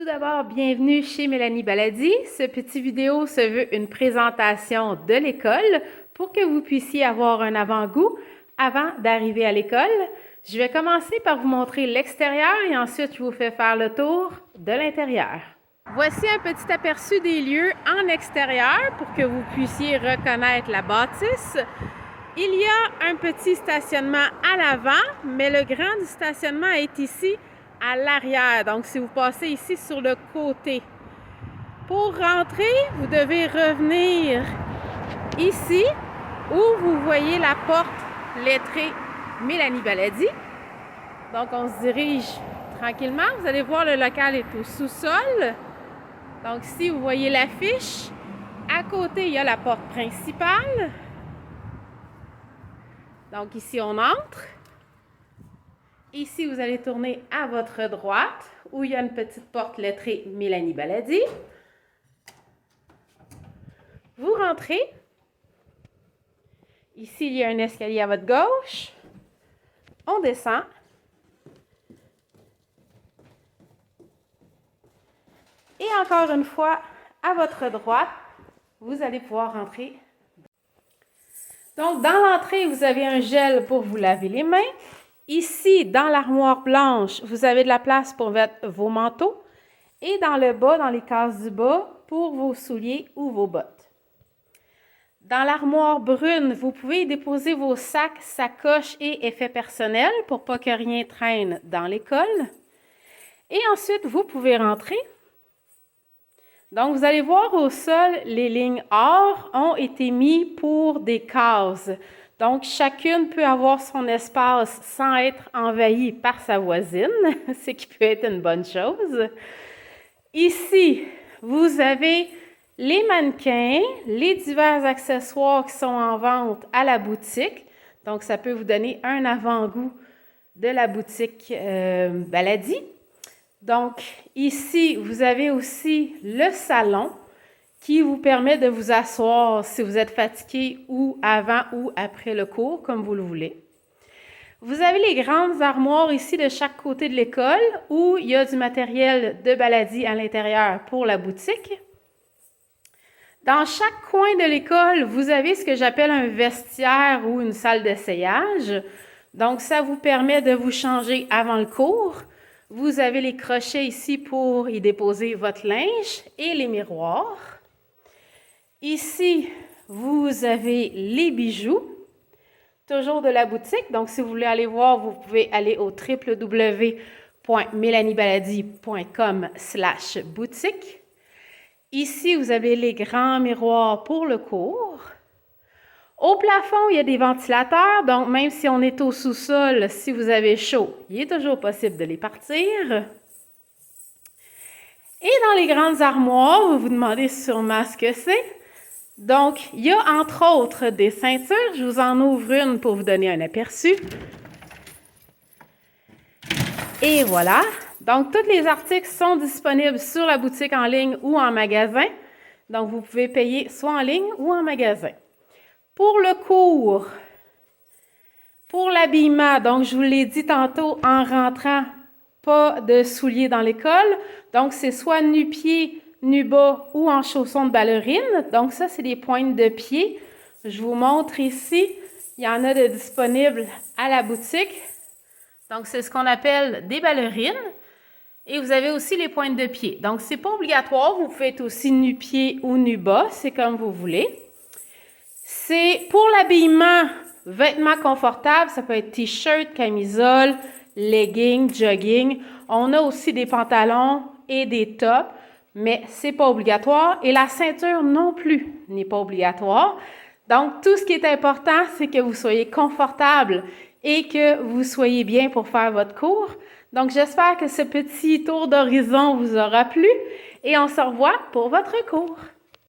Tout d'abord, bienvenue chez Mélanie Baladi. Ce petit vidéo se veut une présentation de l'école pour que vous puissiez avoir un avant-goût avant d'arriver à l'école. Je vais commencer par vous montrer l'extérieur et ensuite je vous fais faire le tour de l'intérieur. Voici un petit aperçu des lieux en extérieur pour que vous puissiez reconnaître la bâtisse. Il y a un petit stationnement à l'avant, mais le grand du stationnement est ici à l'arrière. Donc, si vous passez ici sur le côté, pour rentrer, vous devez revenir ici où vous voyez la porte lettrée Mélanie Baladi. Donc, on se dirige tranquillement. Vous allez voir, le local est au sous-sol. Donc, ici, vous voyez l'affiche. À côté, il y a la porte principale. Donc, ici, on entre. Ici, vous allez tourner à votre droite, où il y a une petite porte lettrée Mélanie Baladi. Vous rentrez. Ici, il y a un escalier à votre gauche. On descend. Et encore une fois, à votre droite, vous allez pouvoir rentrer. Donc, dans l'entrée, vous avez un gel pour vous laver les mains. Ici, dans l'armoire blanche, vous avez de la place pour mettre vos manteaux. Et dans le bas, dans les cases du bas, pour vos souliers ou vos bottes. Dans l'armoire brune, vous pouvez déposer vos sacs, sacoches et effets personnels pour pas que rien traîne dans l'école. Et ensuite, vous pouvez rentrer. Donc, vous allez voir au sol, les lignes or ont été mises pour des cases. Donc, chacune peut avoir son espace sans être envahie par sa voisine, ce qui peut être une bonne chose. Ici, vous avez les mannequins, les divers accessoires qui sont en vente à la boutique. Donc, ça peut vous donner un avant-goût de la boutique Baladi. Donc, ici, vous avez aussi le salon qui vous permet de vous asseoir si vous êtes fatigué ou avant ou après le cours, comme vous le voulez. Vous avez les grandes armoires ici de chaque côté de l'école où il y a du matériel de Baladi à l'intérieur pour la boutique. Dans chaque coin de l'école, vous avez ce que j'appelle un vestiaire ou une salle d'essayage. Donc, ça vous permet de vous changer avant le cours. Vous avez les crochets ici pour y déposer votre linge et les miroirs. Ici, vous avez les bijoux, toujours de la boutique. Donc, si vous voulez aller voir, vous pouvez aller au www.melanibaladi.com/boutique. Ici, vous avez les grands miroirs pour le cours. Au plafond, il y a des ventilateurs. Donc, même si on est au sous-sol, si vous avez chaud, il est toujours possible de les partir. Et dans les grandes armoires, vous vous demandez sûrement ce que c'est. Donc, il y a entre autres des ceintures. Je vous en ouvre une pour vous donner un aperçu. Et voilà. Donc, tous les articles sont disponibles sur la boutique en ligne ou en magasin. Donc, vous pouvez payer soit en ligne ou en magasin. Pour le cours, pour l'habillement, donc je vous l'ai dit tantôt en rentrant, pas de souliers dans l'école. Donc, c'est soit nu-pied, nu-bas ou en chaussons de ballerine. Donc, ça, c'est des pointes de pied. Je vous montre ici. Il y en a de disponibles à la boutique. Donc, c'est ce qu'on appelle des ballerines. Et vous avez aussi les pointes de pied. Donc, ce n'est pas obligatoire. Vous pouvez être aussi nu-pied ou nu-bas. C'est comme vous voulez. C'est pour l'habillement, vêtements confortables. Ça peut être t-shirt, camisole, legging, jogging. On a aussi des pantalons et des tops. Mais ce n'est pas obligatoire. Et la ceinture non plus n'est pas obligatoire. Donc, tout ce qui est important, c'est que vous soyez confortable et que vous soyez bien pour faire votre cours. Donc, j'espère que ce petit tour d'horizon vous aura plu et on se revoit pour votre cours.